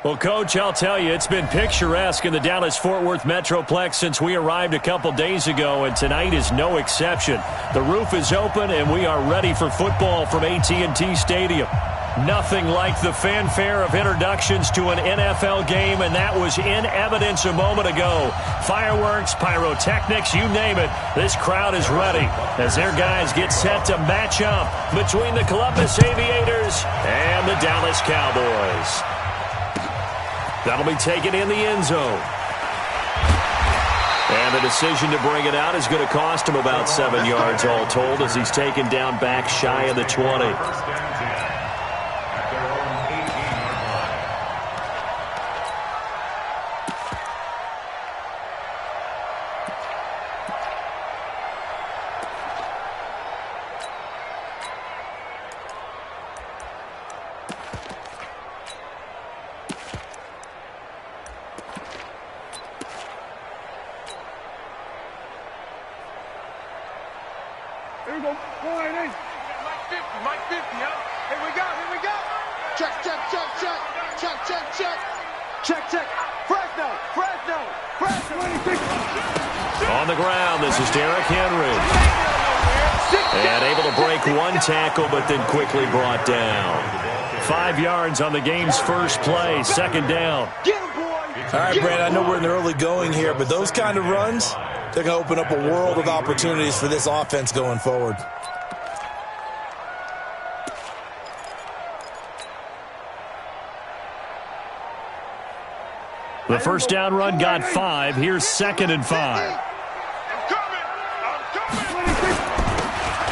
Well, Coach, I'll tell you, it's been picturesque in the Dallas-Fort Worth Metroplex since we arrived a couple days ago, and tonight is no exception. The roof is open, and we are ready for football from AT&T Stadium. Nothing like the fanfare of introductions to an NFL game, and that was in evidence a moment ago. Fireworks, pyrotechnics, you name it. This crowd is ready as their guys get set to match up between the Columbus Aviators and the Dallas Cowboys. That'll be taken in the end zone. And the decision to bring it out is going to cost him about 7 yards all told as he's taken down back shy of the 20. Here we go. Mike 50, huh? Here we go. Check. Fresno. On the ground, this is Derrick Henry. And able to break one tackle, but then quickly brought down. 5 yards on the game's first play, second down. All right, Brad, I know we're in the early going here, but those kind of runs, they're going to open up a world of opportunities for this offense going forward. The first down run got 5. Here's 2nd and 5. I'm coming.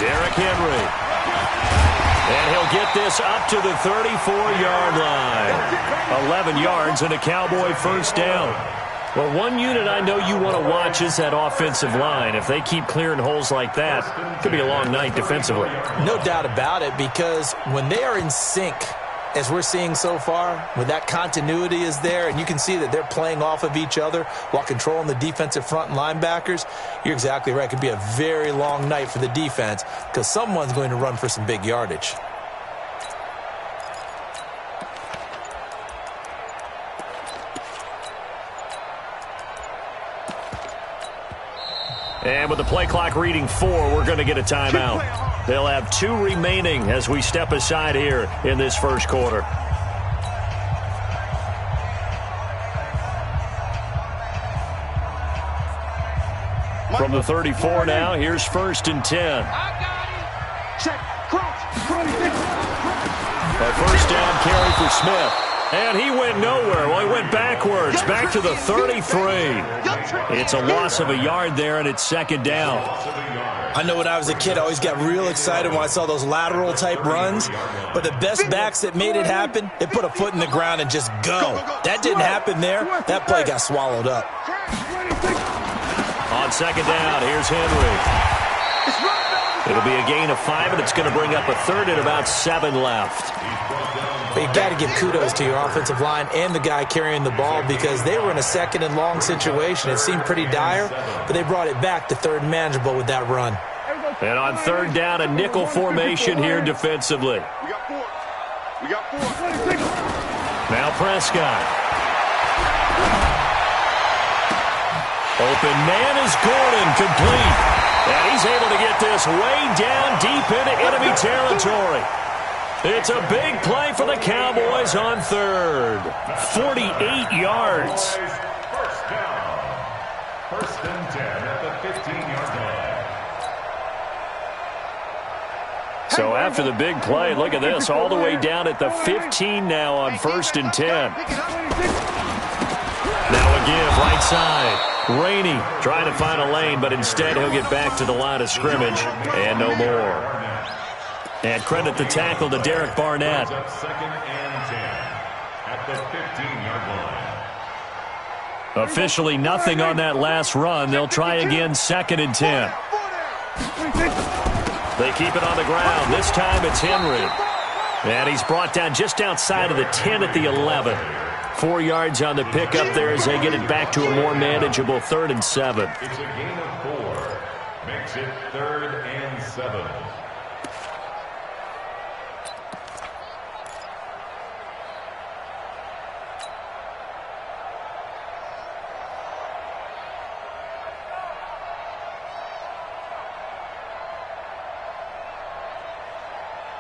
Derrick Henry. And he'll get this up to the 34-yard line. 11 yards and a Cowboy first down. Well, one unit I know you want to watch is that offensive line. If they keep clearing holes like that, it could be a long night defensively. No doubt about it, because when they are in sync, as we're seeing so far, when that continuity is there, and you can see that they're playing off of each other while controlling the defensive front and linebackers, you're exactly right. It could be a very long night for the defense because someone's going to run for some big yardage. And with the play clock reading 4, we're going to get a timeout. They'll have 2 remaining as we step aside here in this first quarter. From the 34 now, here's 1st and 10. Check. Crouch. A first down carry for Smith. And he went nowhere. Well, he went backwards, back to the 33. It's a loss of a yard there, and it's 2nd down. I know when I was a kid, I always got real excited when I saw those lateral-type runs. But the best backs that made it happen, they put a foot in the ground and just go. That didn't happen there. That play got swallowed up. On 2nd down, here's Henry. It'll be a gain of 5, and it's going to bring up a 3rd and about 7 left. But you got to give kudos to your offensive line and the guy carrying the ball because they were in a 2nd and long situation. It seemed pretty dire, but they brought it back to 3rd and manageable with that run. And on 3rd down, a nickel formation here defensively. We got 4. Now Prescott. Open man is Gordon, complete. And he's able to get this way down deep into enemy territory. It's a big play for the Cowboys on 3rd. 48 yards. First down. 1st and 10 at the 15-yard line. So after the big play, look at this, all the way down at the 15 now on 1st and 10. Now a give, right side. Rainey trying to find a lane, but instead he'll get back to the line of scrimmage and no more. And credit the tackle to Derek Barnett. 2nd and 10 at the 15-yard line. Officially nothing on that last run. They'll try again 2nd and 10. They keep it on the ground. This time it's Henry. And he's brought down just outside of the 10 at the 11. 4 yards on the pickup there as they get it back to a more manageable 3rd and 7. It's a gain of 4. Makes it 3rd and 7.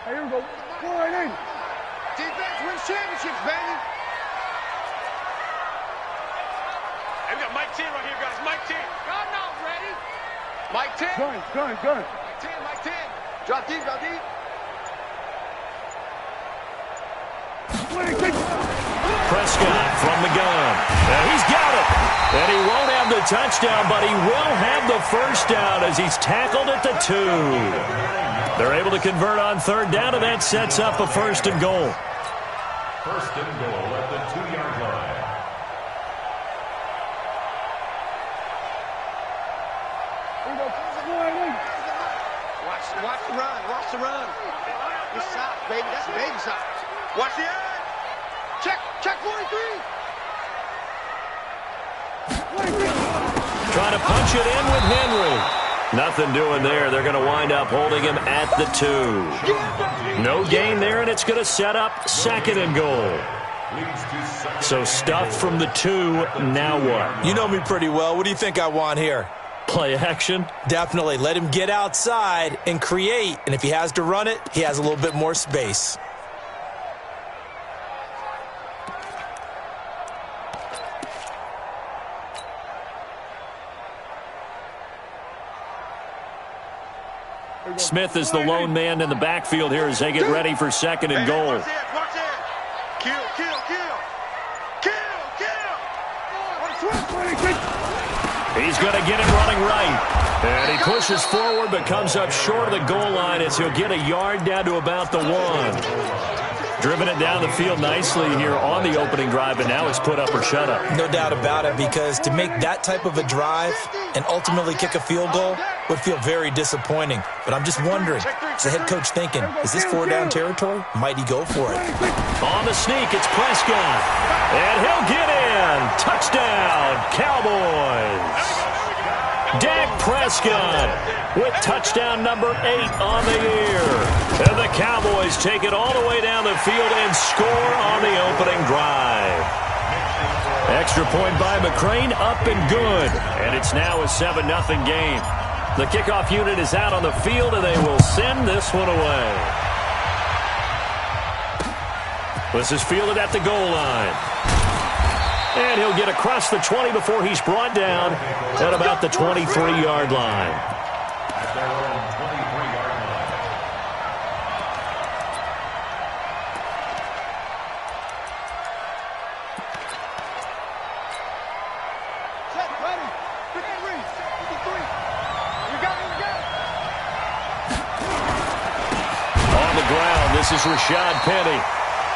Here we go. 480. Defense wins championships, baby. Hey, we got Mike 10 right here, guys. Mike 10. God, not ready. Mike 10. Gun. Mike 10. Drop deep. Prescott from the gun. And he's got it. And he won't have the touchdown, but he will have the first down as he's tackled at the 2. They're able to convert on third down, and that sets up a first and goal. First and goal at the 2-yard line. Watch the run. Good side, baby. That's baby side. Watch the edge. Check 43. Trying to punch it in with Henry. Nothing doing there. They're going to wind up holding him at the 2. No gain there, and it's going to set up second and goal. So stuff from the 2. Now what? You know me pretty well. What do you think I want here? Play action? Definitely. Let him get outside and create. And if he has to run it, he has a little bit more space. Smith is the lone man in the backfield here as they get ready for second and goal. Watch it. Kill. He's going to get him running right. And he pushes forward but comes up short of the goal line as he'll get a yard down to about the 1. Driven it down the field nicely here on the opening drive, and now it's put up or shut up. No doubt about it, because to make that type of a drive and ultimately kick a field goal would feel very disappointing. But I'm just wondering, is the head coach thinking, is this 4-down territory? Might he go for it? On the sneak, it's Prescott. And he'll get in. Touchdown, Cowboys. Dak Prescott with touchdown number 8 on the year. And the Cowboys take it all the way down the field and score on the opening drive. Extra point by McCrane, up and good. And it's now a 7-0 game. The kickoff unit is out on the field, and they will send this one away. This is fielded at the goal line. And he'll get across the 20 before he's brought down at about the 23-yard line. At their own 23-yard line. Check, ready. 53. You got it. On the ground, this is Rashad Penny.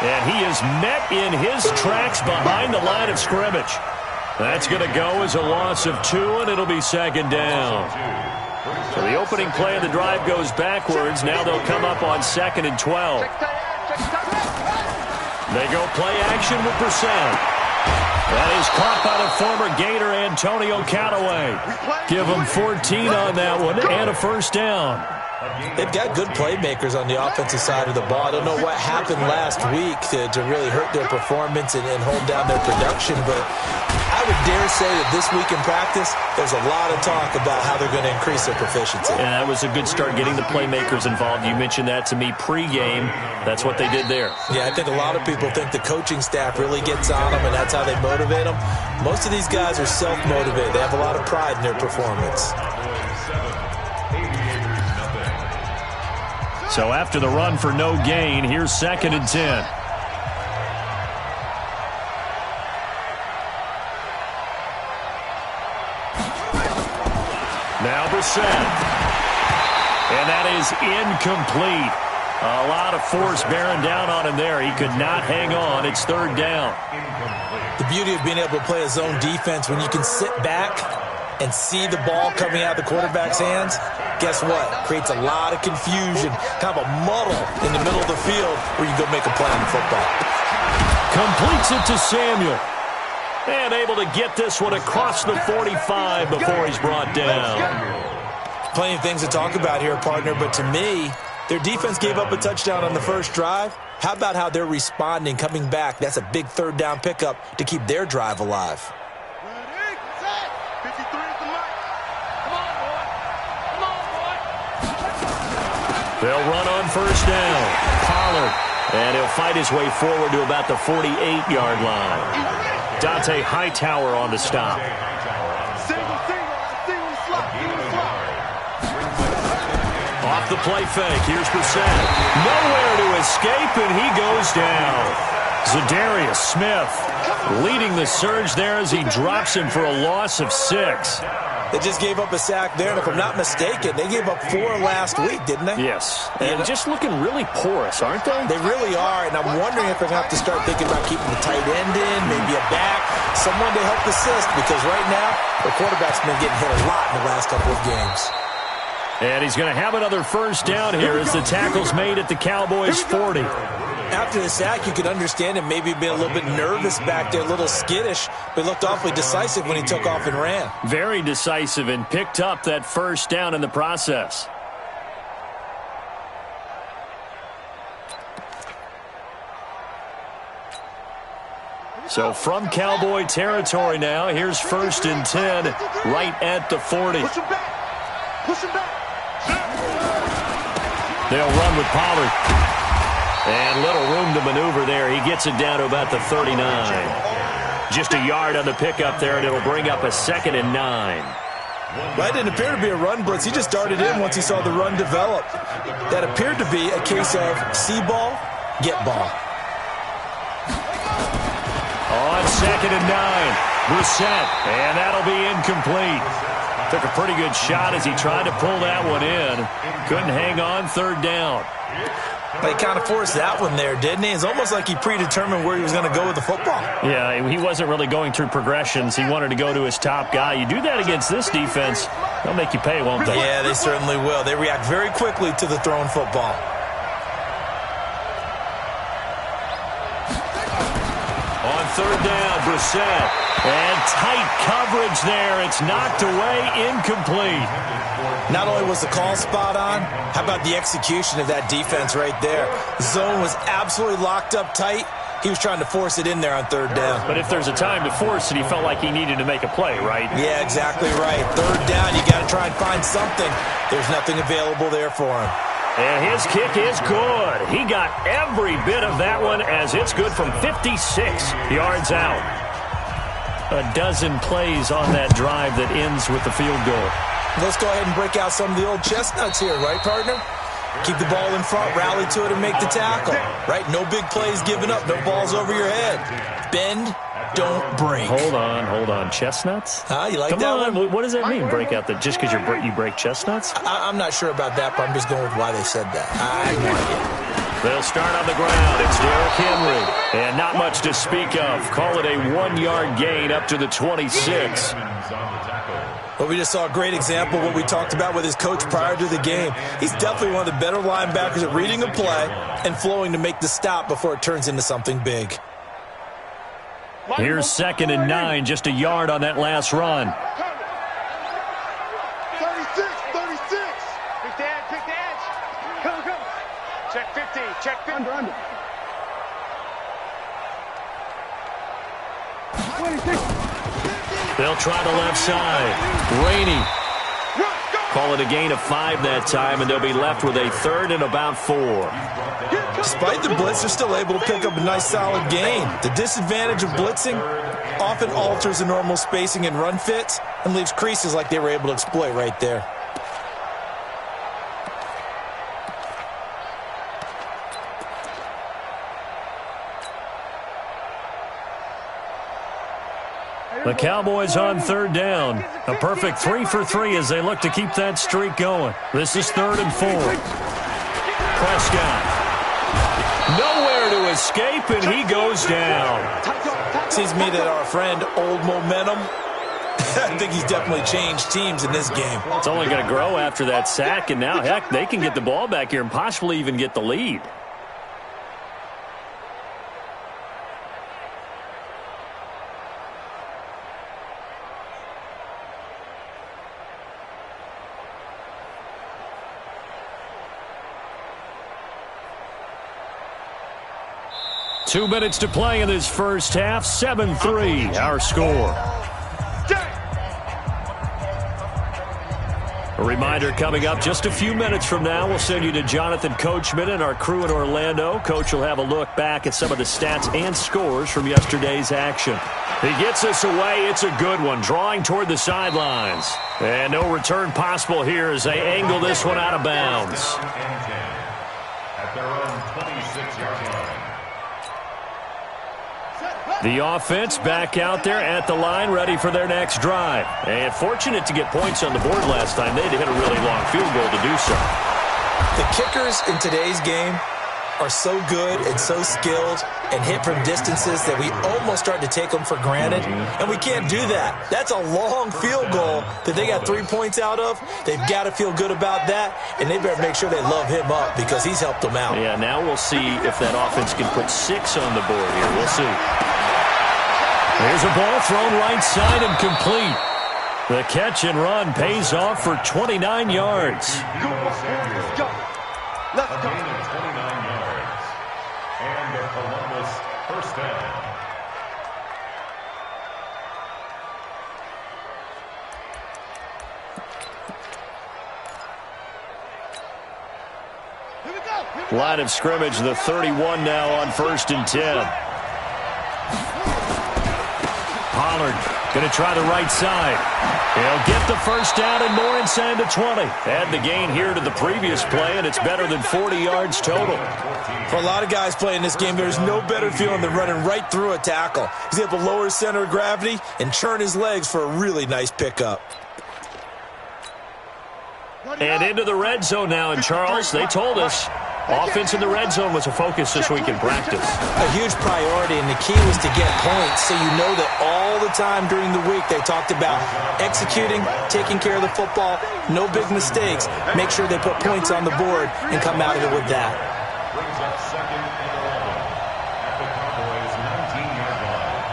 And he is met in his tracks behind the line of scrimmage. That's going to go as a loss of 2, and it'll be second down. So the opening play of the drive goes backwards. Now they'll come up on 2nd and 12. They go play action with Brissett. That is caught by the former Gator Antonio Callaway. Give him 14 on that one and a first down. They've got good playmakers on the offensive side of the ball. I don't know what happened last week to really hurt their performance and hold down their production, but I would dare say that this week in practice, there's a lot of talk about how they're going to increase their proficiency. And that was a good start getting the playmakers involved. You mentioned that to me pregame. That's what they did there. Yeah, I think a lot of people think the coaching staff really gets on them, and that's how they motivate them. Most of these guys are self-motivated. They have a lot of pride in their performance. So after the run for no gain, here's 2nd and 10. Now Brissett. And that is incomplete. A lot of force bearing down on him there. He could not hang on. It's 3rd down. The beauty of being able to play a zone defense when you can sit back and see the ball coming out of the quarterback's hands, guess what? Creates a lot of confusion, kind of a muddle in the middle of the field where you go make a play on the football. Completes it to Samuel. And able to get this one across the 45 before he's brought down. Plenty of things to talk about here, partner, but to me, their defense gave up a touchdown on the first drive. How about how they're responding, coming back? That's a big 3rd down pickup to keep their drive alive. 53 is the mic. Come on, boy. They'll run on first down. Pollard. And he'll fight his way forward to about the 48-yard line. Dante Hightower on the stop. Off the play fake. Here's Brissett. Nowhere to escape, and he goes down. Zadarius Smith leading the surge there as he drops him for a loss of 6. They just gave up a sack there, and if I'm not mistaken, they gave up 4 last week, didn't they? Yes. And just looking really porous, aren't they? They really are, and I'm wondering if they're going to have to start thinking about keeping the tight end in, maybe a back, someone to help assist, because right now, the quarterback's been getting hit a lot in the last couple of games. And he's going to have another first down here as the tackle's made at the Cowboys' 40. After the sack, you could understand him maybe being a little bit nervous back there, a little skittish, but he looked awfully decisive when he took off and ran. Very decisive and picked up that first down in the process. So from Cowboy territory now, here's 1st and 10 right at the 40. Push him back. Push him back. They'll run with Pollard. And little room to maneuver there. He gets it down to about the 39. Just a yard on the pickup there, and it'll bring up a 2nd and 9. Well, it didn't appear to be a run blitz. He just darted in once he saw the run develop. That appeared to be a case of see ball, get ball. On 2nd and 9, Brissett, and that'll be incomplete. Took a pretty good shot as he tried to pull that one in. Couldn't hang on 3rd down. But he kind of forced that one there, didn't he? It's almost like he predetermined where he was going to go with the football. Yeah, he wasn't really going through progressions. He wanted to go to his top guy. You do that against this defense, they'll make you pay, won't they? Yeah, they certainly will. They react very quickly to the thrown football. On 3rd down, Brissett. And tight coverage there. It's knocked away, incomplete. Not only was the call spot on, how about the execution of that defense right there? The zone was absolutely locked up tight. He was trying to force it in there on 3rd down. But if there's a time to force it, he felt like he needed to make a play, right? Yeah, exactly right. 3rd down, you got to try and find something. There's nothing available there for him. And his kick is good. He got every bit of that one as it's good from 56 yards out. A dozen plays on that drive that ends with the field goal. Let's go ahead and break out some of the old chestnuts here, right, partner? Keep the ball in front, rally to it, and make the tackle, right? No big plays given up, no balls over your head. Bend, don't break. Hold on. Chestnuts? You like Come that on. one? What does that mean, break out? Just because you break chestnuts? I'm not sure about that, but I'm just going with why they said that. I have no idea. They'll start on the ground. It's Derrick Henry. And not much to speak of. Call it a 1-yard gain up to the 26. Well, we just saw a great example of what we talked about with his coach prior to the game. He's definitely one of the better linebackers at reading a play and flowing to make the stop before it turns into something big. Here's 2nd and 9, just a yard on that last run. 36. Pick the edge. Come. Check 50. Check 50. Under. 26. They'll try the left side. Rainey. Call it a gain of 5 that time, and they'll be left with a 3rd and about 4. Despite the blitz, they're still able to pick up a nice solid gain. The disadvantage of blitzing often alters the normal spacing and run fits and leaves creases like they were able to exploit right there. The Cowboys on 3rd down. A perfect 3 for 3 as they look to keep that streak going. This is 3rd and 4. Prescott. Nowhere to escape, and he goes down. Seems to me that our friend Old Momentum, I think he's definitely changed teams in this game. It's only going to grow after that sack, and now, heck, they can get the ball back here and possibly even get the lead. Two minutes to play in this first half. 7-3, our score. A reminder coming up just a few minutes from now, we'll send you to Jonathan Coachman and our crew in Orlando. Coach will have a look back at some of the stats and scores from yesterday's action. He gets us away. It's a good one, drawing toward the sidelines. And no return possible here as they angle this one out of bounds. At their own 26-yard line. The offense back out there at the line, ready for their next drive. And fortunate to get points on the board last time. They had to hit a really long field goal to do so. The kickers in today's game are so good and so skilled and hit from distances that we almost start to take them for granted, and we can't do that. That's a long field goal that they got 3 points out of. They've got to feel good about that, and they better make sure they love him up because he's helped them out. Yeah, now we'll see if that offense can put 6 on the board here. We'll see. Here's a ball thrown right side and complete. The catch and run pays off for 29 yards. Let's go. Let's A go. gain of 29 yards. And a Columbus first down. Here we go. Line of scrimmage, the 31 now on 1st and 10. Pollard going to try the right side. He'll get the first down and more inside the 20. Add the gain here to the previous play, and it's better than 40 yards total. For a lot of guys playing this game, there's no better feeling than running right through a tackle. He's able to lower his center of gravity and churn his legs for a really nice pickup. And into the red zone now, and Charles, they told us offense in the red zone was a focus this week in practice. A huge priority, and the key was to get points, so you know that all the time during the week they talked about executing, taking care of the football, no big mistakes, make sure they put points on the board and come out of it with that. Brings up 2nd and 11 at the Cowboys' 19-yard line.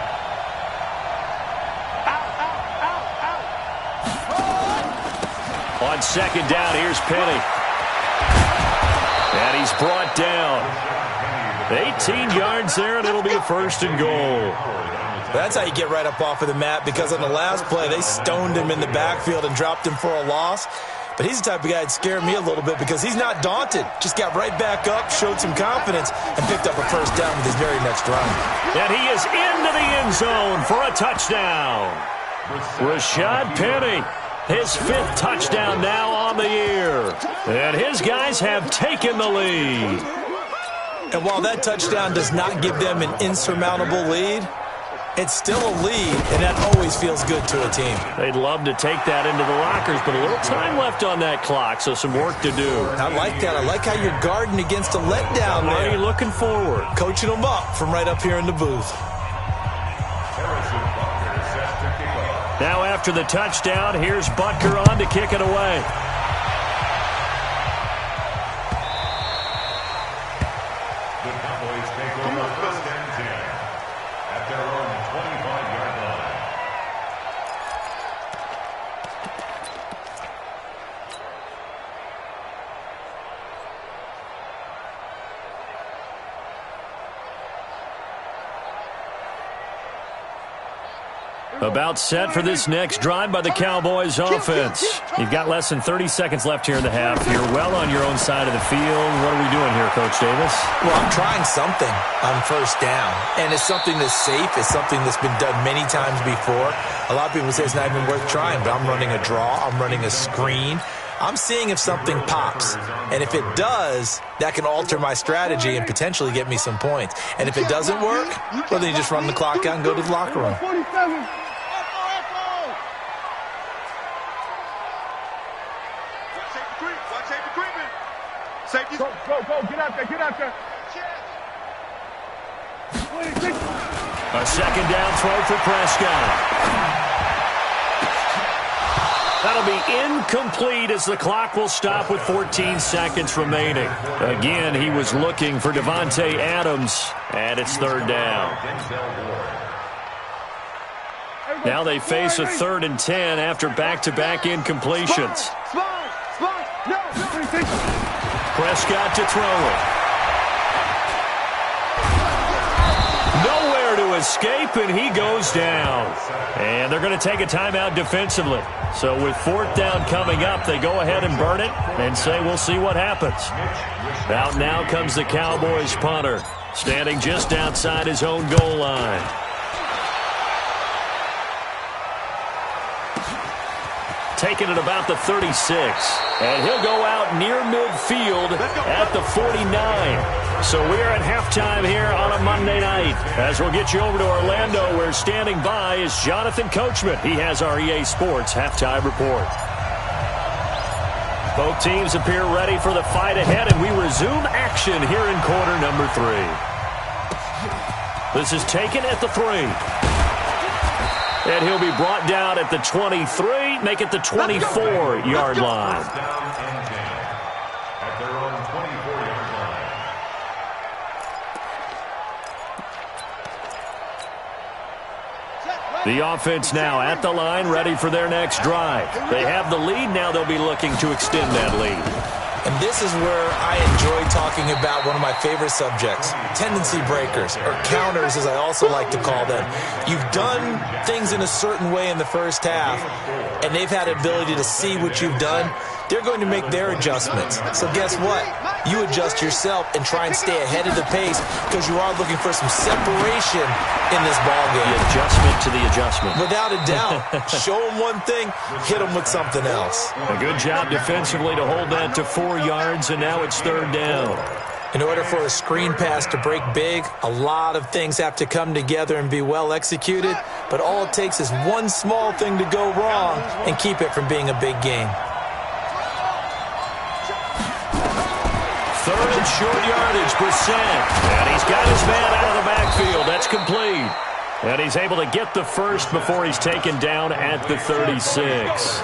On 2nd down, here's Penny. And he's brought down. 18 yards there, and it'll be a 1st and goal. That's how you get right up off of the mat, because on the last play, they stoned him in the backfield and dropped him for a loss. But he's the type of guy that scared me a little bit because he's not daunted. Just got right back up, showed some confidence, and picked up a 1st down with his very next run. And he is into the end zone for a touchdown. Rashad Penny, his 5th touchdown now on the year. And his guys have taken the lead. And while that touchdown does not give them an insurmountable lead, it's still a lead, and that always feels good to a team. They'd love to take that into the lockers, but a little time left on that clock, so some work to do. I like that. I like how you're guarding against a letdown there. Already looking forward. Coaching them up from right up here in the booth. Now after the touchdown, here's Butker on to kick it away. The Cowboys take over 1st and 10 at their own 25-yard line. About set for this next drive by the Cowboys offense. You've got less than 30 seconds left here in the half. You're well on your own side of the field. What are we doing here, Coach Davis? Well, I'm trying something on 1st down, and it's something that's safe. It's something that's been done many times before. A lot of people say it's not even worth trying, but I'm running a draw. I'm running a screen. I'm seeing if something pops, and if it does, that can alter my strategy and potentially get me some points. And if it doesn't work, well, then you just run the clock out and go to the locker room. Safety. Go, get out there. A 2nd down throw for Prescott. That'll be incomplete as the clock will stop with 14 seconds remaining. Again, he was looking for Devontae Adams, and it's 3rd down. Now they face a 3rd and 10 after back-to-back incompletions. Prescott to throw it. Nowhere to escape, and he goes down. And they're going to take a timeout defensively. So with 4th down coming up, they go ahead and burn it and say we'll see what happens. Out now comes the Cowboys punter, standing just outside his own goal line. Taking it about the 36. And he'll go out near midfield at the 49. So we're at halftime here on a Monday night. As we'll get you over to Orlando, where standing by is Jonathan Coachman. He has our EA Sports halftime report. Both teams appear ready for the fight ahead, and we resume action here in quarter number 3. This is taken at the 3. And he'll be brought down at the 23, make it the 24-yard line. At their own 24-yard line. The offense now at the line, ready for their next drive. They have the lead. Now they'll be looking to extend that lead. And this is where I enjoy talking about one of my favorite subjects, tendency breakers, or counters as I also like to call them. You've done things in a certain way in the first half, and they've had the ability to see what you've done. They're going to make their adjustments. So guess what? You adjust yourself and try and stay ahead of the pace because you are looking for some separation in this ball game. The adjustment to the adjustment. Without a doubt. Show them one thing, hit them with something else. A good job defensively to hold that to 4 yards, and now it's 3rd down. In order for a screen pass to break big, a lot of things have to come together and be well executed, but all it takes is one small thing to go wrong and keep it from being a big game. 3rd and short yardage, Brissett. And he's got his man out of the backfield. That's complete. And he's able to get the first before he's taken down at the 36.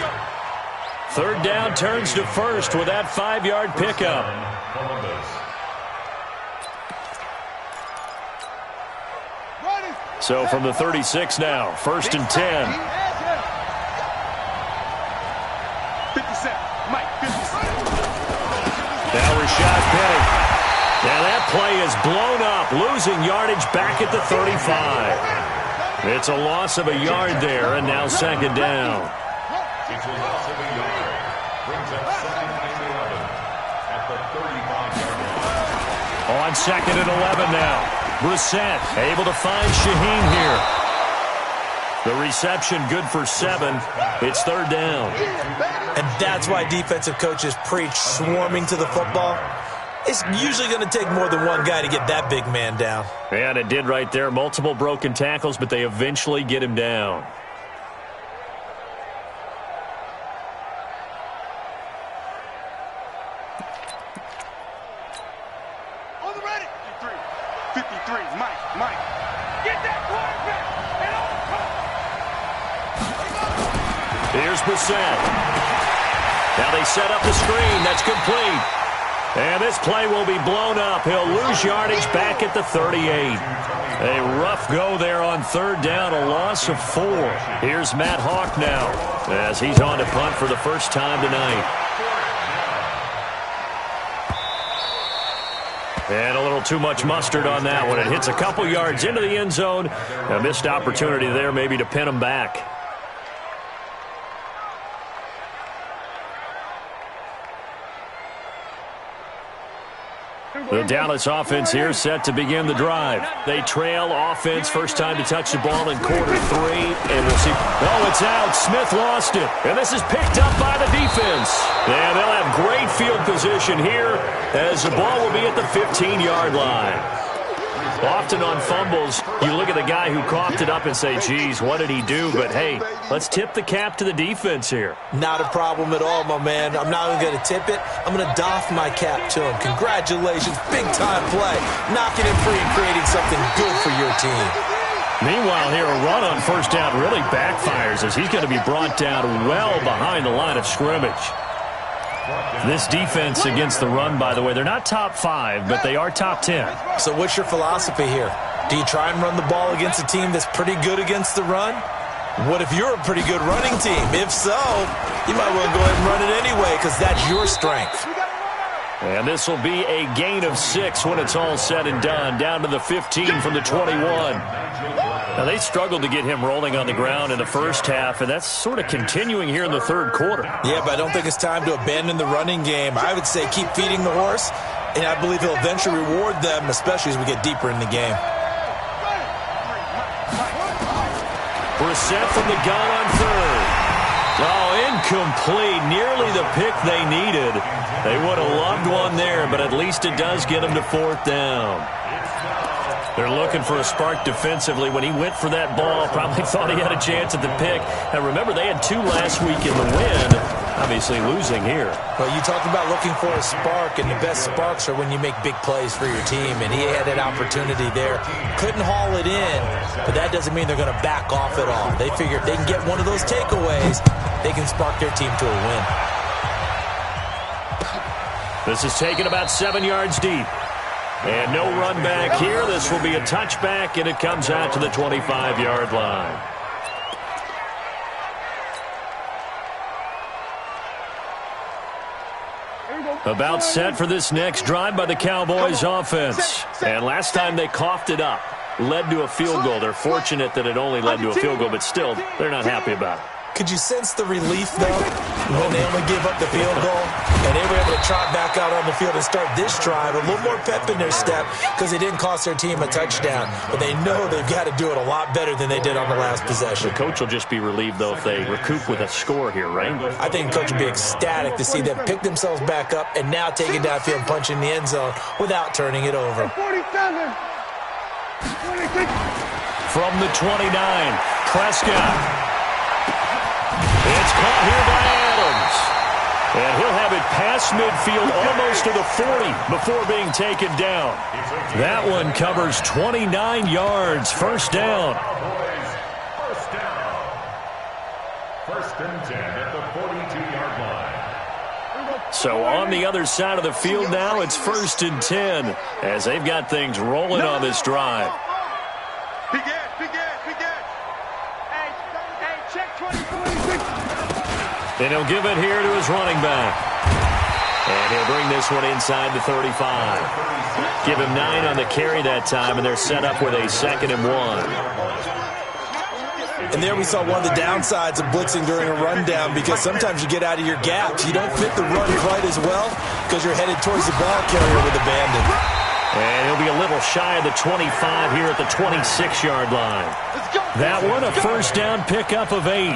3rd down turns to 1st with that 5-yard pickup. So from the 36 now, 1st and 10. 57, Mike, 57. Now Rashad Penny. Now that play is blown up, losing yardage back at the 35. It's a loss of a yard there, and now 2nd down. It's a loss of a yard. Brings up 2nd and 11 at the 35-yard line. On 2nd and 11 now. Brissett able to find Shaheen here. The reception good for 7. It's 3rd down. And that's why defensive coaches preach swarming to the football. It's usually going to take more than one guy to get that big man down. And it did right there. Multiple broken tackles, but they eventually get him down. On the ready. 53, Mike. Get that quarterback. Here's Brissett. Now they set up the screen. That's complete. And this play will be blown up. He'll lose yardage back at the 38. A rough go there on 3rd down, a loss of 4. Here's Matt Hawk now as he's on to punt for the first time tonight. And a little too much mustard on that one. It hits a couple yards into the end zone. A missed opportunity there maybe to pin him back. The Dallas offense here set to begin the drive. They trail offense, first time to touch the ball in quarter 3. And we'll see. Oh, it's out. Smith lost it. And this is picked up by the defense. And they'll have great field position here as the ball will be at the 15-yard line. Often on fumbles, you look at the guy who coughed it up and say, geez, what did he do? But, hey, let's tip the cap to the defense here. Not a problem at all, my man. I'm not even going to tip it. I'm going to doff my cap to him. Congratulations. Big-time play. Knocking it free and creating something good for your team. Meanwhile, here, a run on 1st down really backfires as he's going to be brought down well behind the line of scrimmage. This defense against the run, by the way, they're not top 5, but they are top 10. So what's your philosophy here? Do you try and run the ball against a team that's pretty good against the run? What if you're a pretty good running team? If so, you might well go ahead and run it anyway because that's your strength. And this will be a gain of 6 when it's all said and done, down to the 15 from the 21. Now, they struggled to get him rolling on the ground in the first half, and that's sort of continuing here in the third quarter. Yeah, but I don't think it's time to abandon the running game. I would say keep feeding the horse, and I believe he'll eventually reward them, especially as we get deeper in the game. Brissett from the gun on third. Oh, incomplete. Nearly the pick they needed. They would have loved one there, but at least it does get them to fourth down. They're looking for a spark defensively. When he went for that ball, probably thought he had a chance at the pick. Now, remember, they had 2 last week in the win, obviously losing here. Well, you talked about looking for a spark, and the best sparks are when you make big plays for your team, and he had that opportunity there. Couldn't haul it in, but that doesn't mean they're going to back off at all. They figure if they can get one of those takeaways, they can spark their team to a win. This is taken about 7 yards deep. And no run back here. This will be a touchback, and it comes out to the 25-yard line. About set for this next drive by the Cowboys offense. And last time they coughed it up, led to a field goal. They're fortunate that it only led to a field goal, but still, they're not happy about it. Could you sense the relief, though, when they only gave up the field goal? And they were able to trot back out on the field and start this drive. A little more pep in their step because they didn't cost their team a touchdown. But they know they've got to do it a lot better than they did on the last possession. The coach will just be relieved, though, if they recoup with a score here, right? I think the coach will be ecstatic to see them pick themselves back up and now take it downfield and punch in the end zone without turning it over. 47. From the 29, Prescott. It's caught here by Adams. And he'll have it past midfield almost to the 40 before being taken down. That one covers 29 yards. First down. First and 10 at the 42-yard line. So on the other side of the field now, it's first and 10 as they've got things rolling on this drive. And he'll give it here to his running back. And he'll bring this one inside the 35. Give him 9 on the carry that time, and they're set up with a 2nd and 1. And there we saw one of the downsides of blitzing during a rundown because sometimes you get out of your gaps. You don't fit the run quite as well because you're headed towards the ball carrier with abandon. And he'll be a little shy of the 25 here at the 26-yard line. That one, a first down pickup of 8.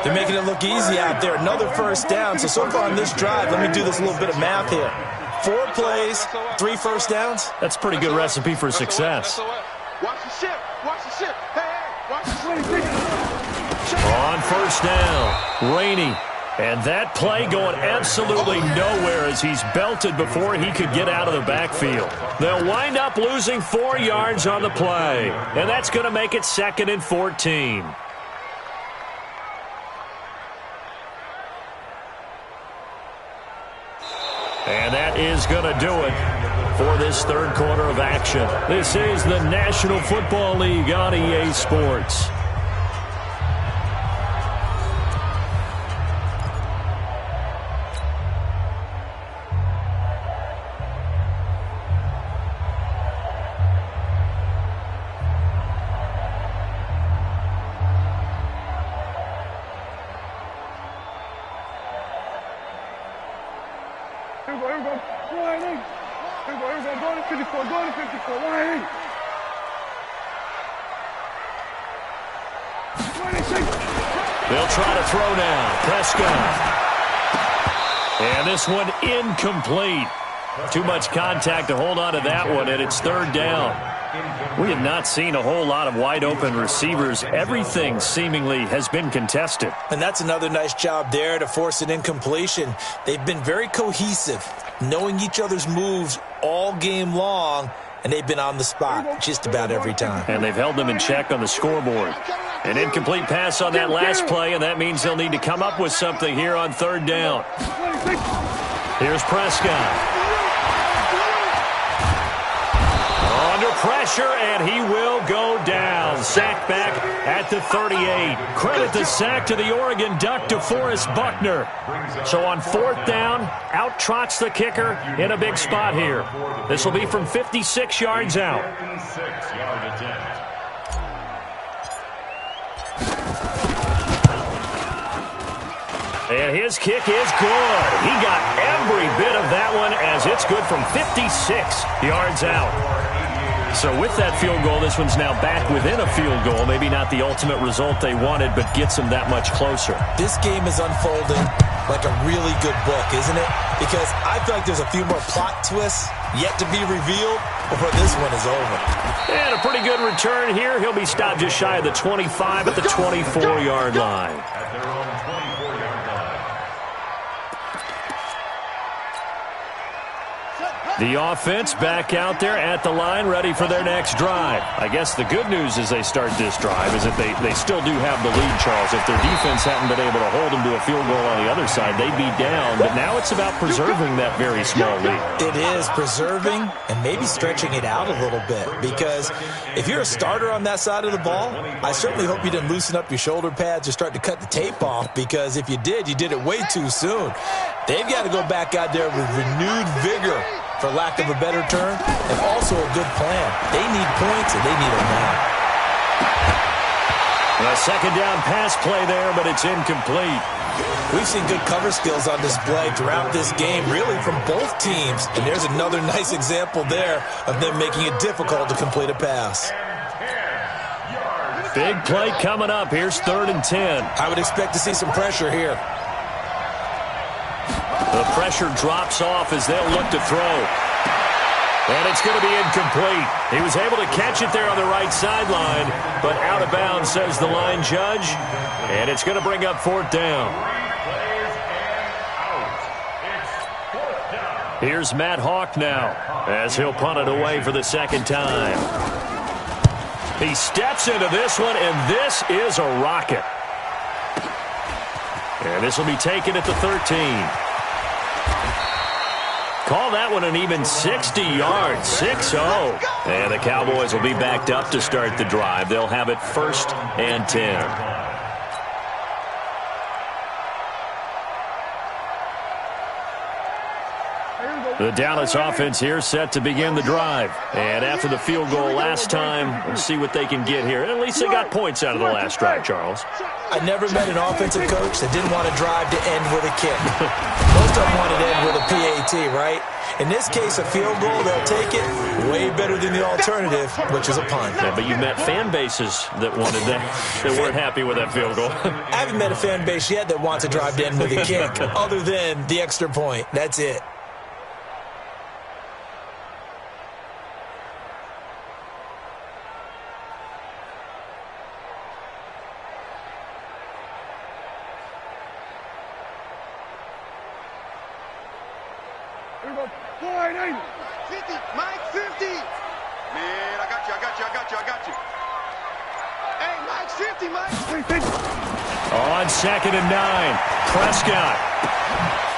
They're making it look easy out there. Another first down. So far on this drive, let me do this little bit of math here. 4 plays, 3 first downs. That's a pretty good recipe for success. Watch the ship. Watch the ship. Hey, watch the ship. On first down, Rainey. And that play going absolutely nowhere as he's belted before he could get out of the backfield. They'll wind up losing 4 yards on the play. And that's going to make it 2nd and 14. And that is going to do it for this third quarter of action. This is the National Football League on EA Sports. They'll try to throw now. Prescott. And this one incomplete. Too much contact to hold on to that one, and it's third down. We have not seen a whole lot of wide-open receivers. Everything seemingly has been contested. And that's another nice job there to force an incompletion. They've been very cohesive, knowing each other's moves all game long, and they've been on the spot just about every time. And they've held them in check on the scoreboard. An incomplete pass on that last play, and that means they'll need to come up with something here on third down. Here's Prescott. Under pressure, and he will go down. Sack back at the 38. Credit the sack to the Oregon Duck, DeForest Buckner. So on 4th down, out trots the kicker in a big spot here. This will be from 56 yards out. 56-yard attempt. And his kick is good. He got every bit of that one as it's good from 56 yards out. So with that field goal, this one's now back within a field goal. Maybe not the ultimate result they wanted, but gets them that much closer. This game is unfolding like a really good book, isn't it? Because I feel like there's a few more plot twists yet to be revealed before this one is over. And a pretty good return here. He'll be stopped just shy of the 25 at the 24-yard line. At their own 24-yard line. The offense back out there at the line, ready for their next drive. I guess the good news as they start this drive is that they still do have the lead, Charles. If their defense hadn't been able to hold them to a field goal on the other side, they'd be down. But now it's about preserving that very small lead. It is preserving and maybe stretching it out a little bit, because if you're a starter on that side of the ball, I certainly hope you didn't loosen up your shoulder pads or start to cut the tape off, because if you did it way too soon. They've got to go back out there with renewed vigor, for lack of a better term, and also a good plan. They need points, and they need them now. A second down pass play there, but it's incomplete. We've seen good cover skills on display throughout this game, really from both teams. And there's another nice example there of them making it difficult to complete a pass. Big play coming up. Here's 3rd and 10. I would expect to see some pressure here. The pressure drops off as they'll look to throw. And it's going to be incomplete. He was able to catch it there on the right sideline, but out of bounds, says the line judge. And it's going to bring up 4th down. Here's Matt Hawk now as he'll punt it away for the 2nd time. He steps into this one, and this is a rocket. And this will be taken at the 13. Call that one an even 60 yards, 6-0. And the Cowboys will be backed up to start the drive. They'll have it 1st and 10. The Dallas offense here set to begin the drive. And after the field goal last time, we'll see what they can get here. At least they got points out of the last drive, Charles. I never met an offensive coach that didn't want to drive to end with a kick. Most of them want to end with a PAT, right? In this case, a field goal, they'll take it way better than the alternative, which is a punt. Yeah, but you've met fan bases that wanted that, that weren't happy with that field goal. I haven't met a fan base yet that wants to drive to end with a kick, other than the extra point. That's it. Here we go. 50. Mike, 50. Man, I got you. Hey, Mike, 50, Mike. On 2nd and 9, Prescott.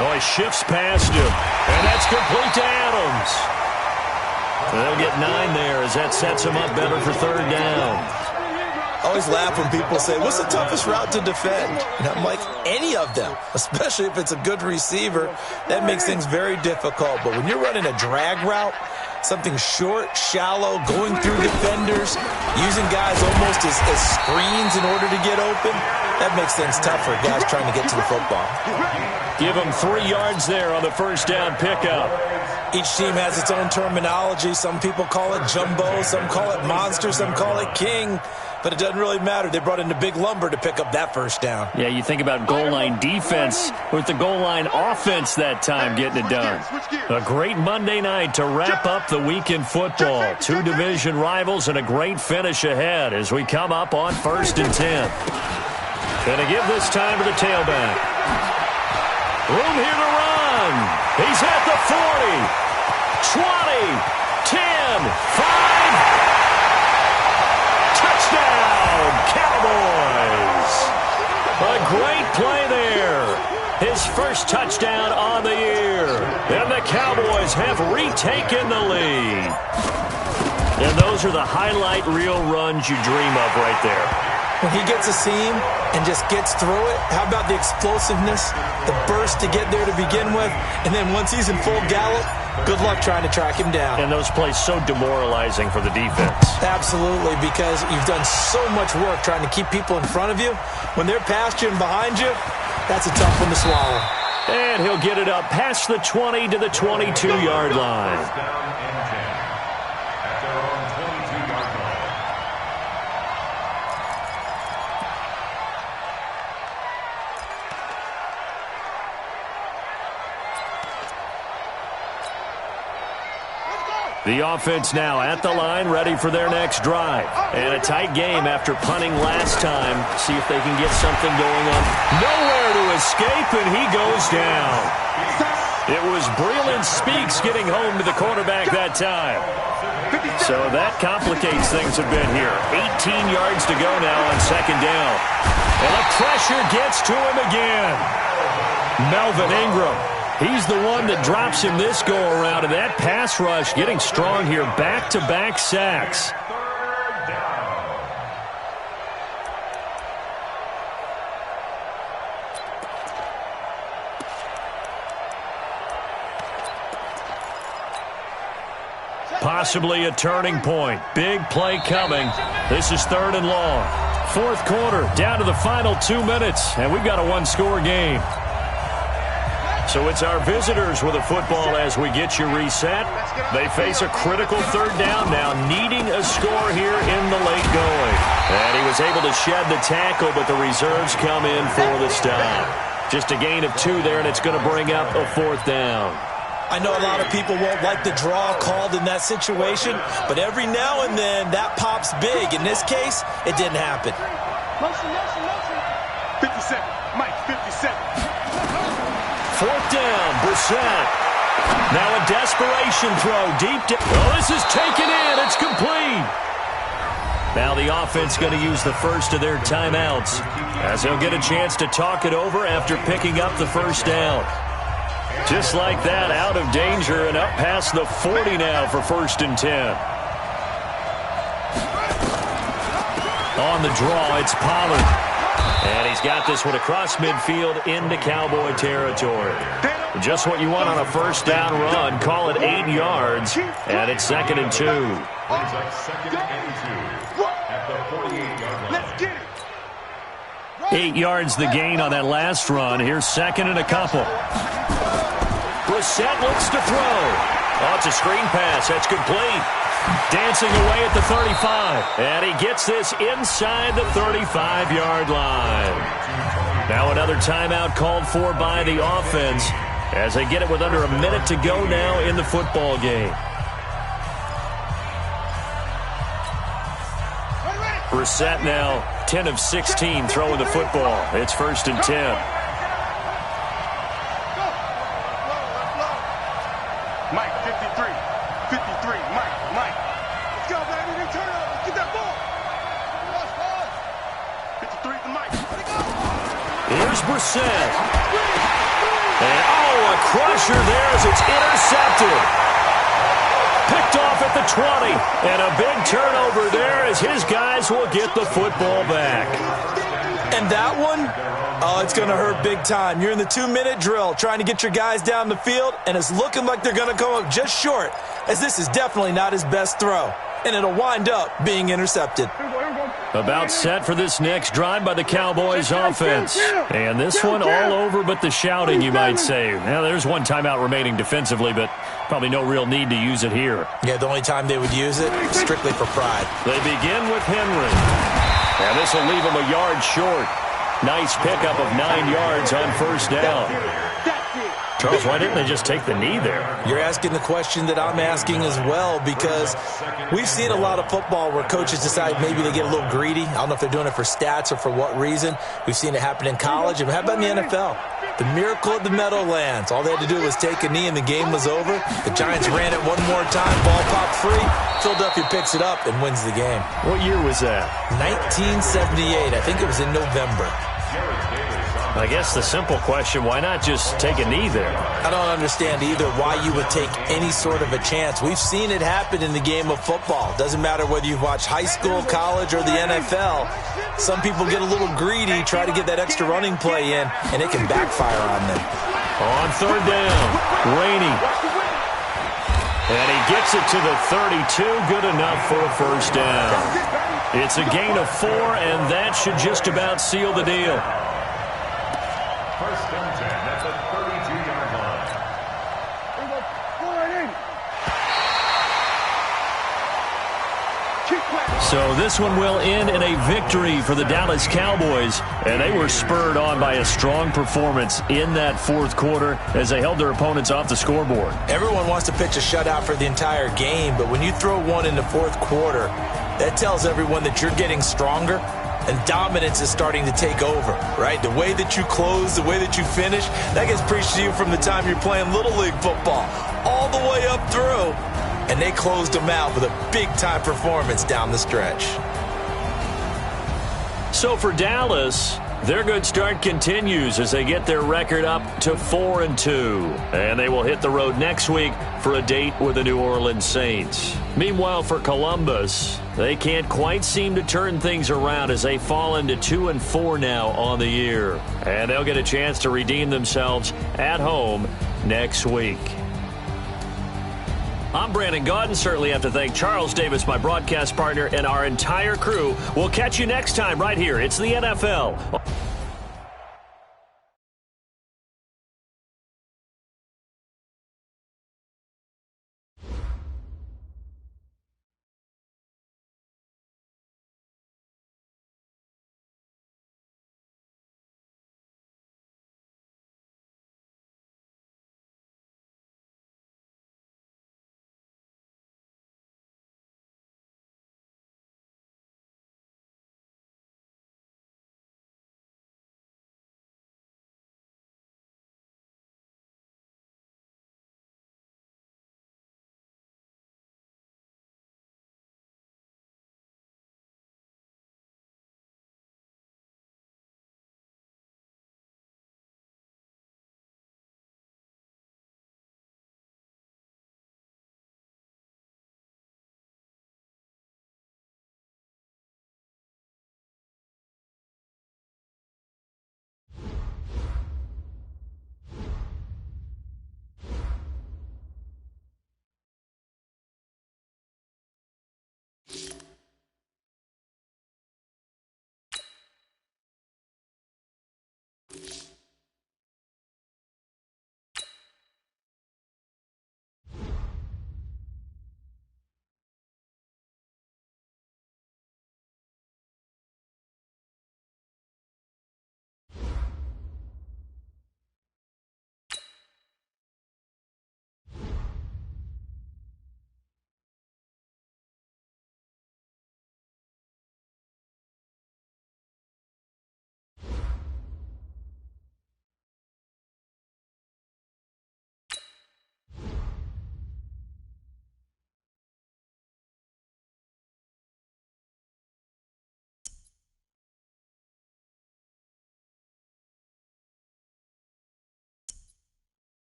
Oh, he shifts past him, and that's complete to Adams. They'll get 9 there as that sets him up better for 3rd down. I always laugh when people say, what's the toughest route to defend? And I'm like, any of them, especially if it's a good receiver. That makes things very difficult. But when you're running a drag route, something short, shallow, going through defenders, using guys almost as screens in order to get open, that makes things tough for guys trying to get to the football. Give them 3 yards there on the 1st down pickup. Each team has its own terminology. Some people call it jumbo, some call it monster, some call it king. But it doesn't really matter. They brought in the big lumber to pick up that 1st down. Yeah, you think about goal line defense with the goal line offense that time getting it done. A great Monday night to wrap up the week in football. 2 division rivals and a great finish ahead as we come up on 1st and 10. Gonna give this time to the tailback. Room here to run. He's at the 40, 20, 10, 5. Touchdown, Cowboys! A great play there. His first touchdown on the year. And the Cowboys have retaken the lead. And those are the highlight reel runs you dream of right there. When he gets a seam and just gets through it, how about the explosiveness, the burst to get there to begin with, and then once he's in full gallop, good luck trying to track him down. And those plays so demoralizing for the defense. Absolutely, because you've done so much work trying to keep people in front of you. When they're past you and behind you, that's a tough one to swallow. And he'll get it up past the 20 to the 22-yard line. The offense now at the line, ready for their next drive. And a tight game after punting last time. See if they can get something going on. Nowhere to escape, and he goes down. It was Breland Speaks getting home to the quarterback that time. So that complicates things a bit here. 18 yards to go now on second down. And the pressure gets to him again. Melvin Ingram. He's the one that drops him this go-around, and that pass rush getting strong here. Back-to-back sacks. Possibly a turning point. Big play coming. This is 3rd and long. 4th quarter, down to the final 2 minutes, and we've got a one-score game. So it's our visitors with a football as we get you reset. They face a critical 3rd down now, needing a score here in the late going. And he was able to shed the tackle, but the reserves come in for the stop. Just a gain of 2 there, and it's going to bring up a 4th down. I know a lot of people won't like the draw called in that situation, but every now and then that pops big. In this case, it didn't happen. Motion. 57. Mike, 57. 4th down, Brissett. Now a desperation throw deep down. Oh, this is taken in. It's complete. Now the offense going to use the first of their timeouts as they'll get a chance to talk it over after picking up the 1st down. Just like that, out of danger and up past the 40 now for 1st and 10. On the draw, it's Pollard. And he's got this one across midfield into Cowboy territory. Just what you want on a 1st down run. Call it 8 yards, and it's 2nd and 2. Brings up 2nd and 2 at the 48-yard line. 8 yards the gain on that last run. Here's 2nd and a couple. Brissett looks to throw. Oh, it's a screen pass. That's complete. Dancing away at the 35. And he gets this inside the 35-yard line. Now another timeout called for by the offense as they get it with under a minute to go now in the football game. Brissett now 10 of 16 throwing the football. It's 1st and 10. Mike, 53. 53. Mike. Let's go, baby. Return up. Let's get that ball. 53 to Mike. Here's Brissett. And, a crusher there as it's intercepted. Picked off at the 20. And a big turnover there as his guys will get the football back. And that one, it's going to hurt big time. You're in the 2-minute drill trying to get your guys down the field, and it's looking like they're going to come up just short, as this is definitely not his best throw. And it'll wind up being intercepted. About set for this next drive by the Cowboys offense. And this one all over but the shouting, you might say. Now, there's one timeout remaining defensively, but probably no real need to use it here. Yeah, the only time they would use it, strictly for pride. They begin with Henry. And this will leave him a yard short. Nice pickup of 9 yards on 1st down. Charles, why didn't they just take the knee there? You're asking the question that I'm asking as well, because we've seen a lot of football where coaches decide maybe they get a little greedy. I don't know if they're doing it for stats or for what reason. We've seen it happen in college. And how about in the NFL? The miracle of the Meadowlands. All they had to do was take a knee and the game was over. The Giants ran it one more time. Ball popped free. Philadelphia picks it up and wins the game. What year was that? 1978. I think it was in November. I guess the simple question, why not just take a knee there? I don't understand either why you would take any sort of a chance. We've seen it happen in the game of football. Doesn't matter whether you've watched high school, college, or the NFL. Some people get a little greedy, try to get that extra running play in, and it can backfire on them. On third down, Rainey. And he gets it to the 32, good enough for a first down. It's a gain of 4, and that should just about seal the deal. First and 10 at the 32-yard line. So this one will end in a victory for the Dallas Cowboys, and they were spurred on by a strong performance in that fourth quarter as they held their opponents off the scoreboard. Everyone wants to pitch a shutout for the entire game, but when you throw one in the fourth quarter, that tells everyone that you're getting stronger and dominance is starting to take over, right? The way that you close, the way that you finish, that gets preached to you from the time you're playing Little League football all the way up through. And they closed them out with a big-time performance down the stretch. So for Dallas, their good start continues as they get their record up to 4-2. And they will hit the road next week for a date with the New Orleans Saints. Meanwhile, for Columbus, they can't quite seem to turn things around as they fall into 2-4 now on the year. And they'll get a chance to redeem themselves at home next week. I'm Brandon Gaudin. Certainly have to thank Charles Davis, my broadcast partner, and our entire crew. We'll catch you next time right here. It's the NFL